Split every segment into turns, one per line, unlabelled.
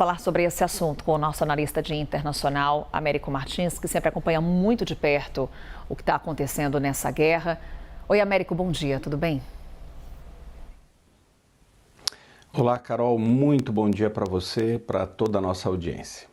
Falar sobre esse assunto com o nosso analista de internacional, Américo Martins, que sempre acompanha muito de perto o que está acontecendo nessa guerra. Oi, Américo, bom dia, tudo bem?
Olá, Carol, muito bom dia para você, para toda a nossa audiência.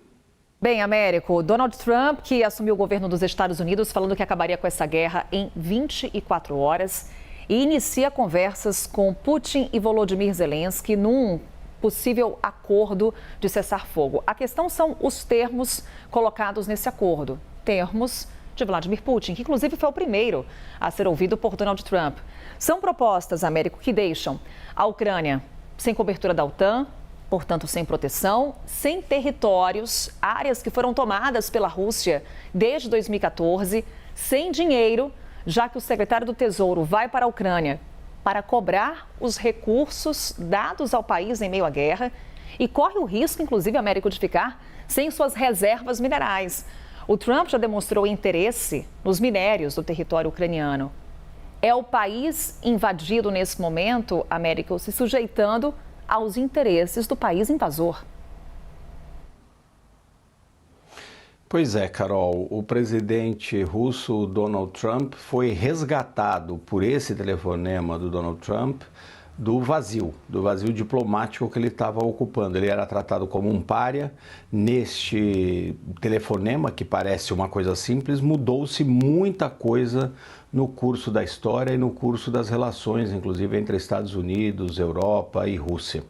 Bem, Américo, Donald Trump, que assumiu o governo dos Estados Unidos, falando que acabaria com essa guerra em 24 horas e inicia conversas com Putin e Volodymyr Zelensky num possível acordo de cessar-fogo. A questão são os termos colocados nesse acordo, termos de Vladimir Putin, que inclusive foi o primeiro a ser ouvido por Donald Trump. São propostas, Américo, que deixam a Ucrânia sem cobertura da OTAN, portanto sem proteção, sem territórios, áreas que foram tomadas pela Rússia desde 2014, sem dinheiro, já que o secretário do Tesouro vai para a Ucrânia para cobrar os recursos dados ao país em meio à guerra e corre o risco, inclusive, Américo, de ficar sem suas reservas minerais. O Trump já demonstrou interesse nos minérios do território ucraniano. É o país invadido nesse momento, Américo, se sujeitando aos interesses do país invasor.
Pois é, Carol, o presidente russo Donald Trump foi resgatado por esse telefonema do Donald Trump do vazio diplomático que ele estava ocupando. Ele era tratado como um pária. Neste telefonema, que parece uma coisa simples, mudou-se muita coisa no curso da história e no curso das relações, inclusive entre Estados Unidos, Europa e Rússia.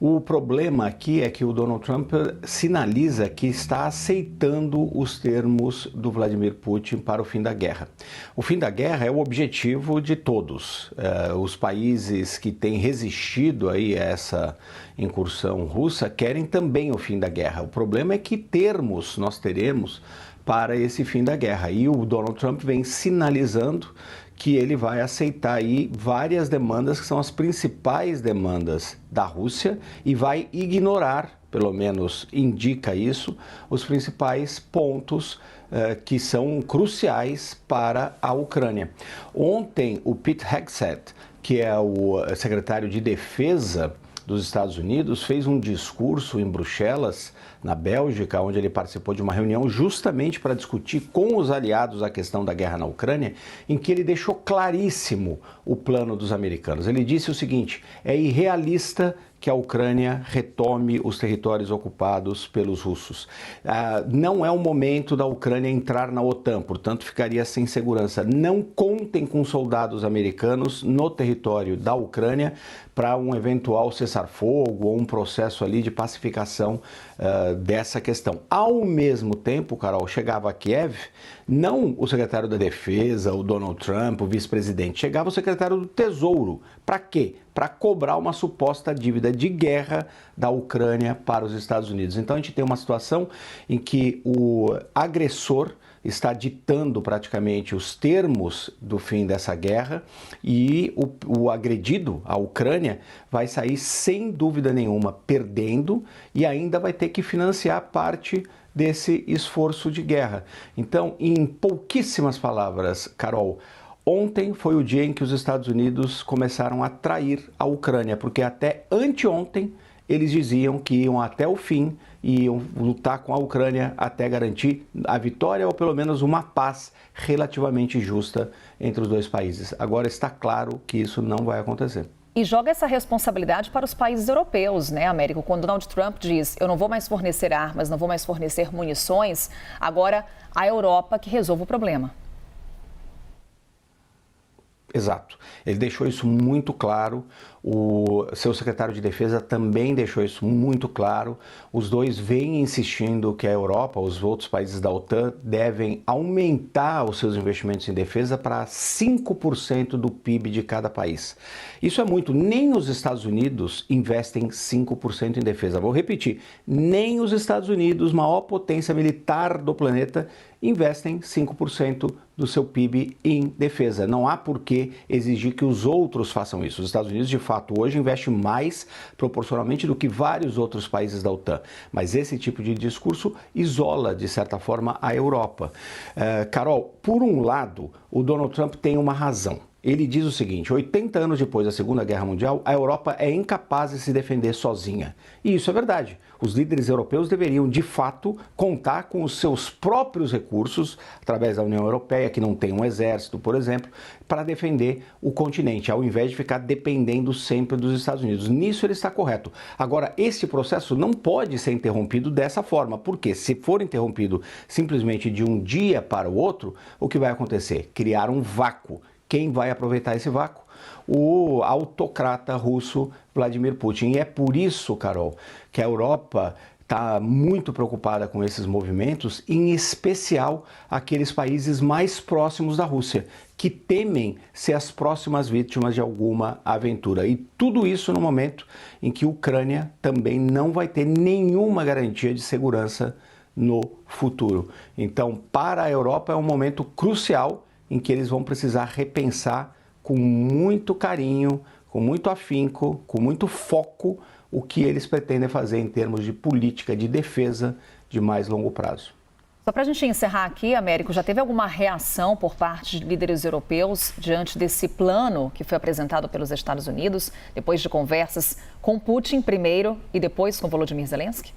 O problema aqui é que o Donald Trump sinaliza que está aceitando os termos do Vladimir Putin para o fim da guerra. O fim da guerra é o objetivo de todos. Os países que têm resistido aí a essa incursão russa querem também o fim da guerra. O problema é que termos nós teremos para esse fim da guerra. E o Donald Trump vem sinalizando que ele vai aceitar aí várias demandas que são as principais demandas da Rússia e vai ignorar, pelo menos indica isso, os principais pontos que são cruciais para a Ucrânia. Ontem, o Pete Hegseth, que é o secretário de Defesa dos Estados Unidos, fez um discurso em Bruxelas, na Bélgica, onde ele participou de uma reunião justamente para discutir com os aliados a questão da guerra na Ucrânia, em que ele deixou claríssimo o plano dos americanos. Ele disse o seguinte: é irrealista que a Ucrânia retome os territórios ocupados pelos russos. Não é o momento da Ucrânia entrar na OTAN, portanto ficaria sem segurança. Não contem com soldados americanos no território da Ucrânia para um eventual cessar-fogo ou um processo ali de pacificação dessa questão. Ao mesmo tempo, Carol, chegava a Kiev, não o secretário da Defesa, o Donald Trump, o vice-presidente, chegava o secretário do Tesouro. Para quê? Para cobrar uma suposta dívida de guerra da Ucrânia para os Estados Unidos. Então a gente tem uma situação em que o agressor está ditando praticamente os termos do fim dessa guerra e o agredido, a Ucrânia, vai sair sem dúvida nenhuma perdendo e ainda vai ter que financiar parte desse esforço de guerra. Então, em pouquíssimas palavras, Carol, ontem foi o dia em que os Estados Unidos começaram a trair a Ucrânia, porque até anteontem eles diziam que iam até o fim e iam lutar com a Ucrânia até garantir a vitória ou pelo menos uma paz relativamente justa entre os dois países. Agora está claro que isso não vai acontecer.
E joga essa responsabilidade para os países europeus, né, Américo? Quando Donald Trump diz, eu não vou mais fornecer armas, não vou mais fornecer munições, agora a Europa que resolve o problema.
Exato. Ele deixou isso muito claro. O seu secretário de Defesa também deixou isso muito claro. Os dois vêm insistindo que a Europa, os outros países da OTAN, devem aumentar os seus investimentos em defesa para 5% do PIB de cada país. Isso é muito. Nem os Estados Unidos investem 5% em defesa. Vou repetir. Nem os Estados Unidos, maior potência militar do planeta, investem 5% do seu PIB em defesa. Não há por que exigir que os outros façam isso. Os Estados Unidos, de fato, hoje investe mais proporcionalmente do que vários outros países da OTAN. Mas esse tipo de discurso isola, de certa forma, a Europa. Carol, por um lado, o Donald Trump tem uma razão. Ele diz o seguinte: 80 anos depois da Segunda Guerra Mundial, a Europa é incapaz de se defender sozinha. E isso é verdade. Os líderes europeus deveriam, de fato, contar com os seus próprios recursos, através da União Europeia, que não tem um exército, por exemplo, para defender o continente, ao invés de ficar dependendo sempre dos Estados Unidos. Nisso ele está correto. Agora, esse processo não pode ser interrompido dessa forma, porque se for interrompido simplesmente de um dia para o outro, o que vai acontecer? Criar um vácuo. Quem vai aproveitar esse vácuo? O autocrata russo Vladimir Putin. E é por isso, Carol, que a Europa está muito preocupada com esses movimentos, em especial aqueles países mais próximos da Rússia, que temem ser as próximas vítimas de alguma aventura. E tudo isso no momento em que a Ucrânia também não vai ter nenhuma garantia de segurança no futuro. Então, para a Europa é um momento crucial em que eles vão precisar repensar com muito carinho, com muito afinco, com muito foco, o que eles pretendem fazer em termos de política de defesa de mais longo prazo.
Só para a gente encerrar aqui, Américo, já teve alguma reação por parte de líderes europeus diante desse plano que foi apresentado pelos Estados Unidos, depois de conversas com Putin primeiro e depois com Volodymyr Zelensky?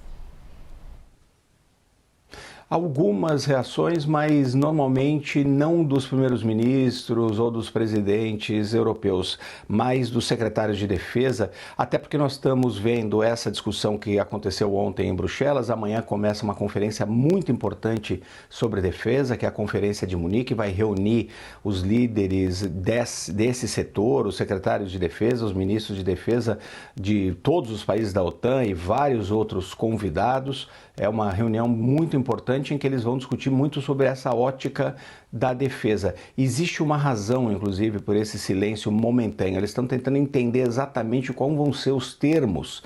Algumas reações, mas normalmente não dos primeiros ministros ou dos presidentes europeus, mas dos secretários de defesa, até porque nós estamos vendo essa discussão que aconteceu ontem em Bruxelas. Amanhã começa uma conferência muito importante sobre defesa, que é a Conferência de Munique, vai reunir os líderes desse setor, os secretários de defesa, os ministros de defesa de todos os países da OTAN e vários outros convidados. É uma reunião muito importante em que eles vão discutir muito sobre essa ótica da defesa. Existe uma razão, inclusive, por esse silêncio momentâneo. Eles estão tentando entender exatamente quais vão ser os termos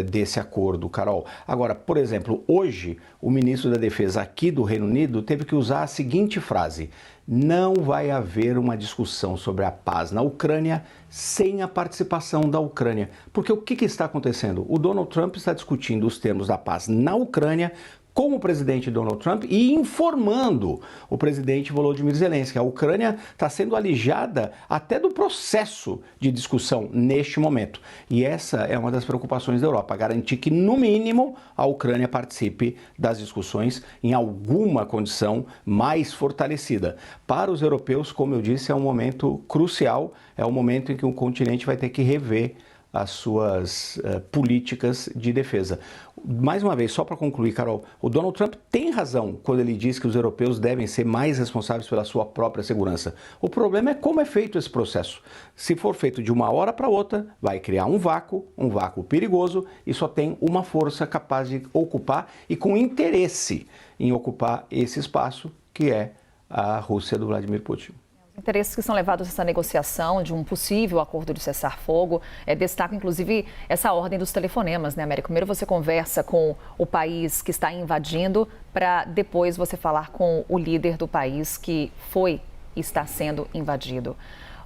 desse acordo, Carol. Agora, por exemplo, hoje o ministro da Defesa aqui do Reino Unido teve que usar a seguinte frase: não vai haver uma discussão sobre a paz na Ucrânia sem a participação da Ucrânia. Porque o que está acontecendo? O Donald Trump está discutindo os termos da paz na Ucrânia com o presidente Donald Trump e informando o presidente Volodymyr Zelensky. A Ucrânia está sendo alijada até do processo de discussão neste momento. E essa é uma das preocupações da Europa, garantir que, no mínimo, a Ucrânia participe das discussões em alguma condição mais fortalecida. Para os europeus, como eu disse, é um momento crucial, é um momento em que o continente vai ter que rever as suas políticas de defesa. Mais uma vez, só para concluir, Carol, o Donald Trump tem razão quando ele diz que os europeus devem ser mais responsáveis pela sua própria segurança. O problema é como é feito esse processo. Se for feito de uma hora para outra, vai criar um vácuo perigoso, e só tem uma força capaz de ocupar e com interesse em ocupar esse espaço, que é a Rússia do Vladimir Putin.
Interesses que são levados a essa negociação de um possível acordo de cessar-fogo. Destaca, inclusive, essa ordem dos telefonemas, né, Américo? Primeiro você conversa com o país que está invadindo, para depois você falar com o líder do país que foi e está sendo invadido.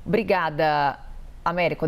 Obrigada, Américo.